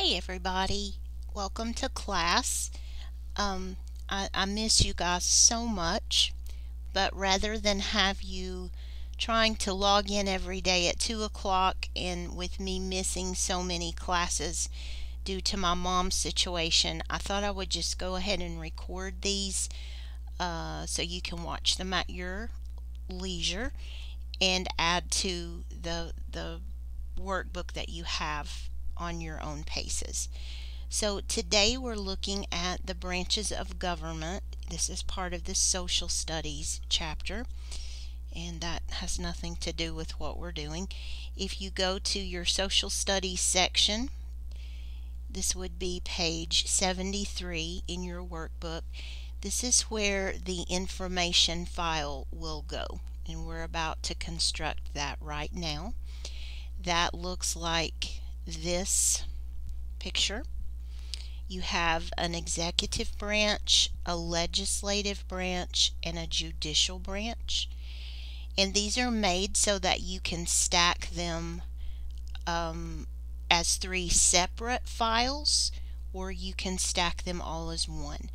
Hey everybody, welcome to class. I miss you guys so much, but rather than have you trying to log in every day at 2 o'clock and with me missing so many classes due to my mom's situation, I thought I would just go ahead and record these so you can watch them at your leisure and add to the workbook that you have on your own paces. So today we're looking at the branches of government. This is part of the social studies chapter, and that has nothing to do with what we're doing. If you go to your social studies section, this would be page 73 in your workbook. This is where the information file will go, and we're about to construct that right now. That looks like this picture. You have an executive branch, a legislative branch, and a judicial branch. And these are made so that you can stack them as three separate files, or you can stack them all as one.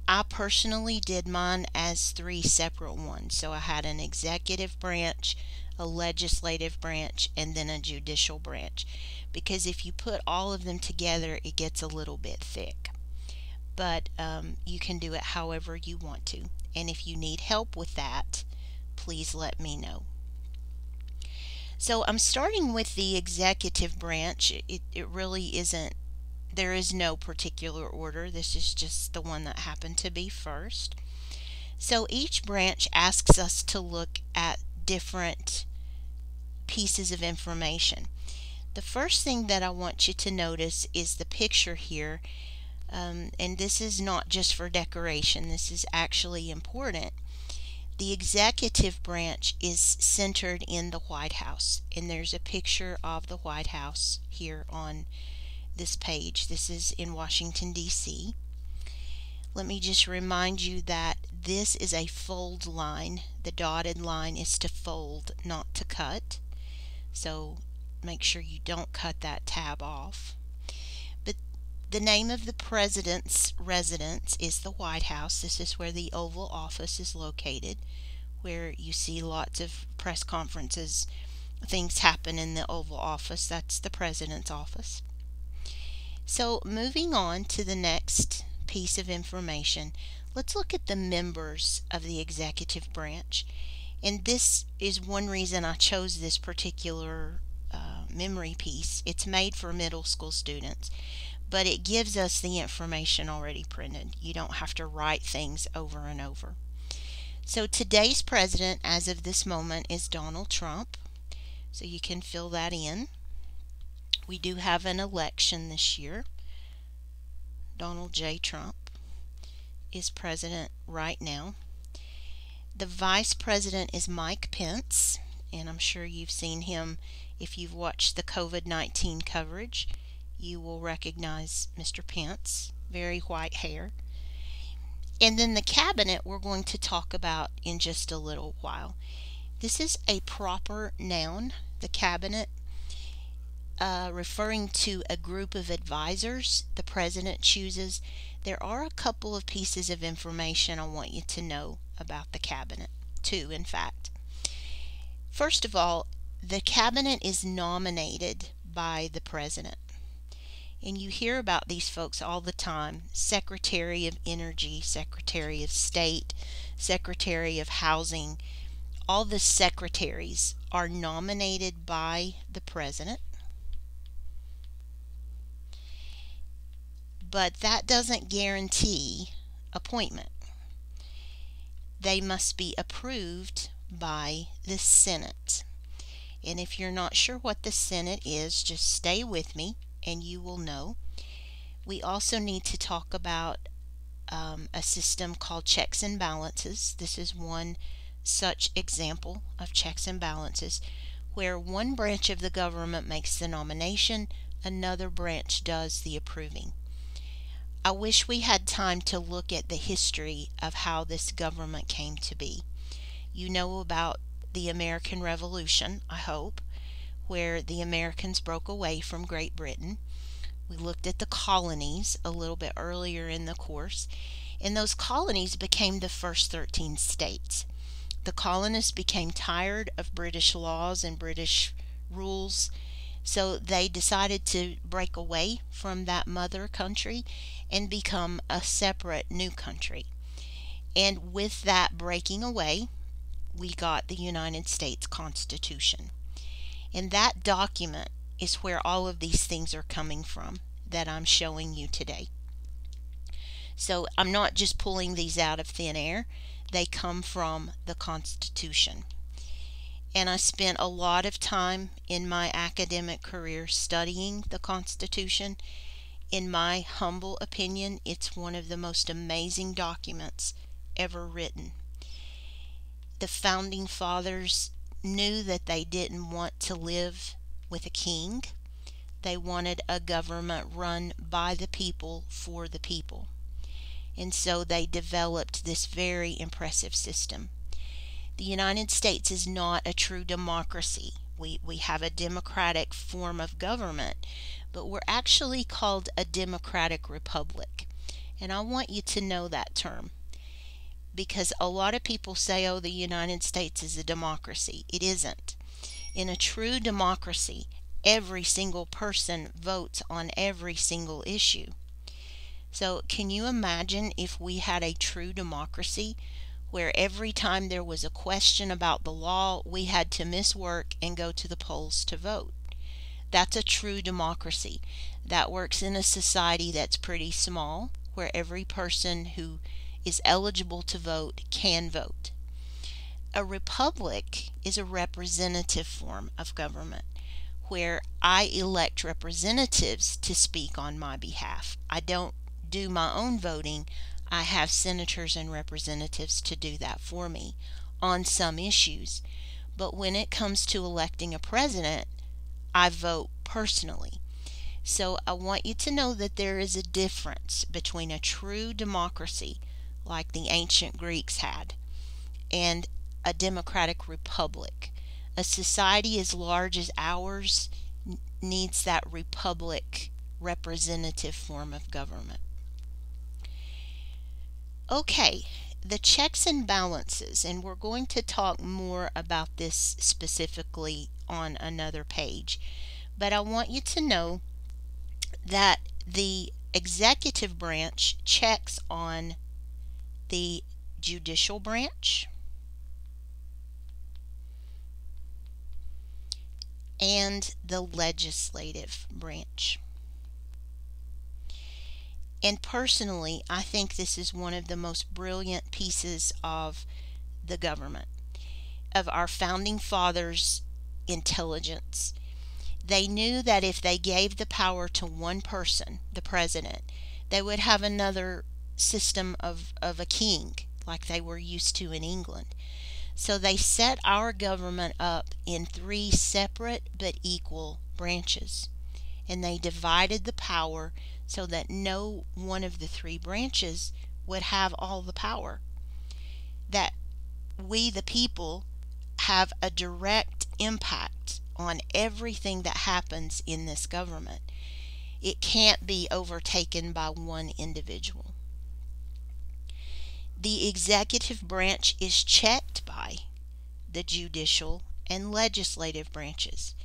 I personally did mine as three separate ones. So I had an executive branch, a legislative branch, and then a judicial branch. Because if you put all of them together, it gets a little bit thick. But you can do it however you want to. And if you need help with that, please let me know. So I'm starting with the executive branch. It really isn't, there is no particular order. This is just the one that happened to be first. So each branch asks us to look at different pieces of information. The first thing that I want you to notice is the picture here, and this is not just for decoration, this is actually important. The executive branch is centered in the White House, and there's a picture of the White House here on this page. This is in Washington, D.C. Let me just remind you that this is a fold line. The dotted line is to fold, not to cut. So make sure you don't cut that tab off. But the name of the president's residence is the White House. This is where the Oval Office is located, where you see lots of press conferences. Things happen in the Oval Office. That's the president's office. So moving on to the next piece of information, let's look at the members of the executive branch. And this is one reason I chose this particular memory piece. It's made for middle school students, but it gives us the information already printed. You don't have to write things over and over. So today's president, as of this moment, is Donald Trump. So you can fill that in. We do have an election this year. Donald J. Trump is president right now. The vice president is Mike Pence, and I'm sure you've seen him if you've watched the COVID-19 coverage. You will recognize Mr. Pence, very white hair. And then the cabinet we're going to talk about in just a little while. This is a proper noun, the cabinet, referring to a group of advisors the president chooses. There are a couple of pieces of information I want you to know about the cabinet, two in fact. First of all, the cabinet is nominated by the president. And you hear about these folks all the time: Secretary of Energy, Secretary of State, Secretary of Housing. All the secretaries are nominated by the president. But that doesn't guarantee appointment. They must be approved by the Senate. And if you're not sure what the Senate is, just stay with me and you will know. We also need to talk about a system called checks and balances. This is one such example of checks and balances, where one branch of the government makes the nomination, another branch does the approving. I wish we had time to look at the history of how this government came to be. You know about the American Revolution, I hope, where the Americans broke away from Great Britain. We looked at the colonies a little bit earlier in the course, and those colonies became the first 13 states. The colonists became tired of British laws and British rules, so they decided to break away from that mother country and become a separate new country. And with that breaking away, we got the United States Constitution. And that document is where all of these things are coming from that I'm showing you today. So I'm not just pulling these out of thin air. They come from the Constitution. And I spent a lot of time in my academic career studying the Constitution. In my humble opinion, it's one of the most amazing documents ever written. The founding fathers knew that they didn't want to live with a king. They wanted a government run by the people for the people. And so they developed this very impressive system. The United States is not a true democracy. We have a democratic form of government, but we're actually called a democratic republic. And I want you to know that term, because a lot of people say, oh, the United States is a democracy. It isn't. In a true democracy, every single person votes on every single issue. So can you imagine if we had a true democracy where every time there was a question about the law, we had to miss work and go to the polls to vote? That's a true democracy. That works in a society that's pretty small, where every person who is eligible to vote can vote. A republic is a representative form of government where I elect representatives to speak on my behalf. I don't do my own voting. I have senators and representatives to do that for me on some issues. But when it comes to electing a president, I vote personally. So I want you to know that there is a difference between a true democracy, like the ancient Greeks had, and a democratic republic. A society as large as ours needs that republic representative form of government. Okay, the checks and balances, and we're going to talk more about this specifically on another page, but I want you to know that the executive branch checks on the judicial branch and the legislative branch. And personally, I think this is one of the most brilliant pieces of the government, of our founding fathers' intelligence. They knew that if they gave the power to one person, the president, they would have another system of a king like they were used to in England. So they set our government up in 3 separate but equal branches. And they divided the power so that no one of the 3 branches would have all the power. That we, the people, have a direct impact on everything that happens in this government. It can't be overtaken by one individual. The executive branch is checked by the judicial and legislative branches.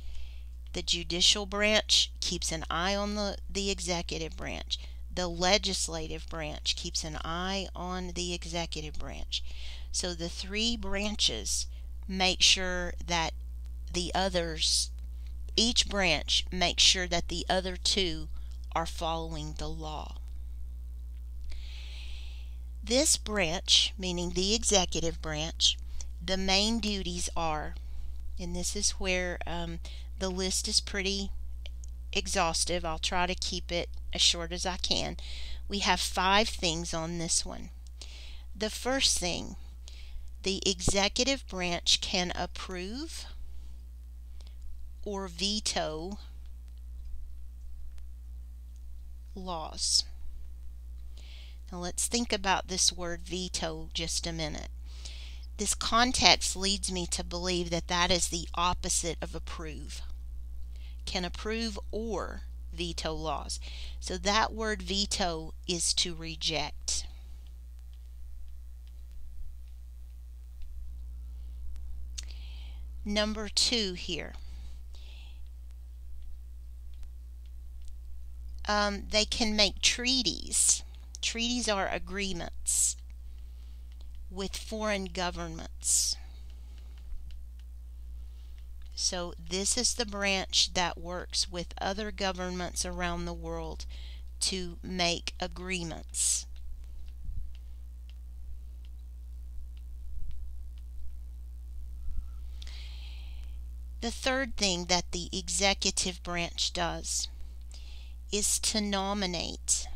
The judicial branch keeps an eye on the executive branch. The legislative branch keeps an eye on the executive branch. So the 3 branches make sure that the others, each branch makes sure that the other 2 are following the law. This branch, meaning the executive branch, the main duties are, and this is where the list is pretty exhaustive. I'll try to keep it as short as I can. We have 5 things on this one. The first thing, the executive branch can approve or veto laws. Now let's think about this word veto just a minute. This context leads me to believe that that is the opposite of approve. Can approve or veto laws. So that word veto is to reject. Number 2 here. They can make treaties. Treaties are agreements with foreign governments. So this is the branch that works with other governments around the world to make agreements. The third thing that the executive branch does is to nominate.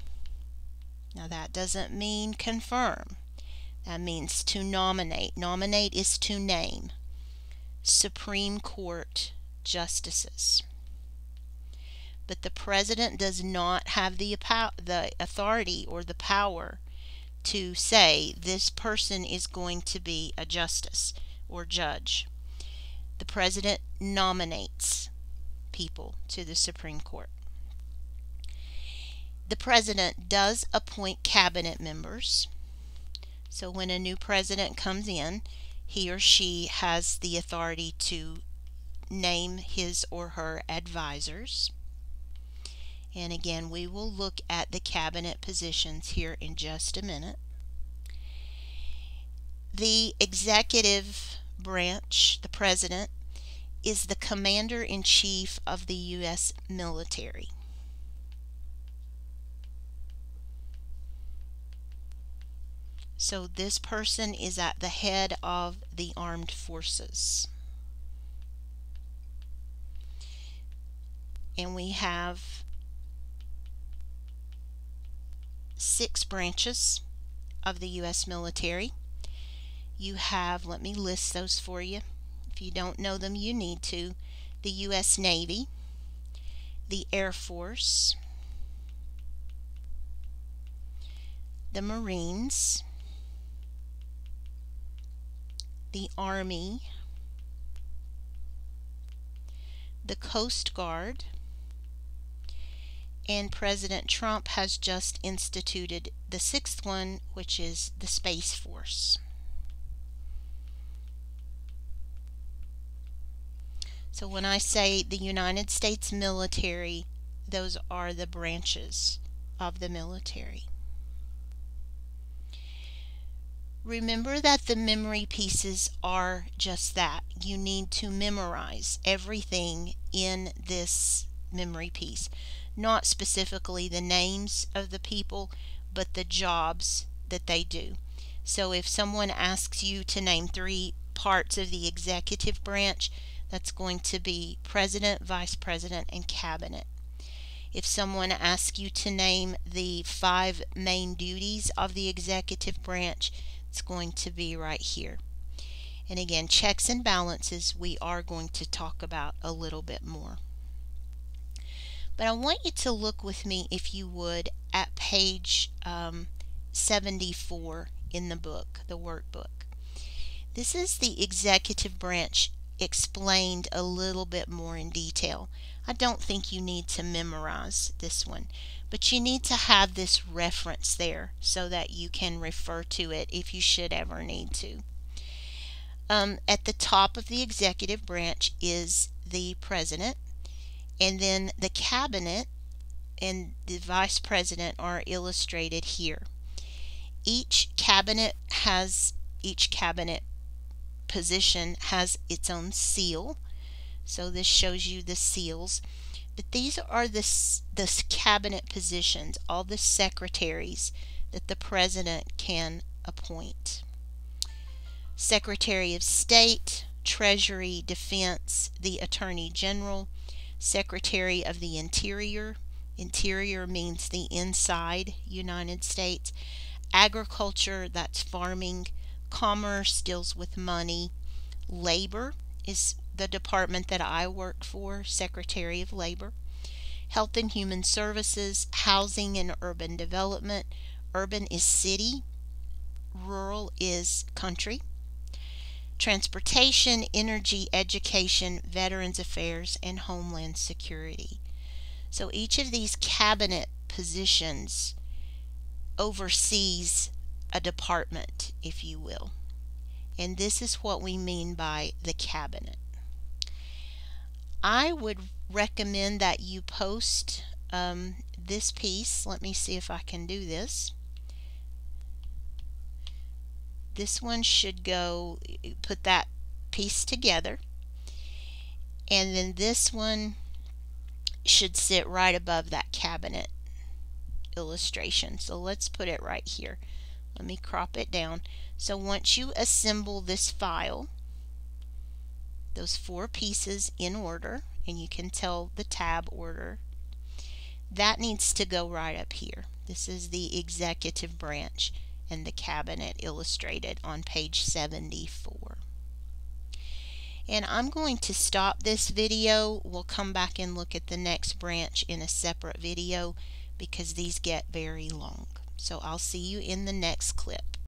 Now that doesn't mean confirm. That means to nominate. Nominate is to name Supreme Court justices. But the president does not have the authority or the power to say this person is going to be a justice or judge. The president nominates people to the Supreme Court. The president does appoint cabinet members. So when a new president comes in, he or she has the authority to name his or her advisors. And again, we will look at the cabinet positions here in just a minute. The executive branch, the president, is the commander-in-chief of the U.S. military. So this person is at the head of the armed forces. And we have 6 branches of the U.S. military. You have, let me list those for you. If you don't know them, you need to. The U.S. Navy, the Air Force, the Marines, the Army, the Coast Guard, and President Trump has just instituted the 6th one, which is the Space Force. So when I say the United States military, those are the branches of the military. Remember that the memory pieces are just that. You need to memorize everything in this memory piece. Not specifically the names of the people, but the jobs that they do. So if someone asks you to name 3 parts of the executive branch, that's going to be president, vice president, and cabinet. If someone asks you to name the 5 main duties of the executive branch, it's going to be right here. And again, checks and balances we are going to talk about a little bit more. But I want you to look with me, if you would, at page 74 in the book, the workbook. This is the executive branch explained a little bit more in detail. I don't think you need to memorize this one, but you need to have this reference there so that you can refer to it if you should ever need to. At the top of the executive branch is the president, and then the cabinet and the vice president are illustrated here. Each cabinet position has its own seal. So this shows you the seals. But these are the cabinet positions, all the secretaries that the president can appoint. Secretary of State, Treasury, Defense, the Attorney General, Secretary of the Interior. Interior means the inside United States. Agriculture, that's farming. Commerce deals with money. Labor is the department that I work for, Secretary of Labor. Health and Human Services, Housing and Urban Development. Urban is city, rural is country. Transportation, Energy, Education, Veterans Affairs, and Homeland Security. So each of these cabinet positions oversees a department, if you will. And this is what we mean by the cabinet. I would recommend that you post this piece. Let me see if I can do this. This one should go, put that piece together. And then this one should sit right above that cabinet illustration. So let's put it right here. Let me crop it down. So once you assemble this file, those 4 pieces in order, and you can tell the tab order, that needs to go right up here. This is the executive branch and the cabinet illustrated on page 74. And I'm going to stop this video. We'll come back and look at the next branch in a separate video because these get very long. So I'll see you in the next clip.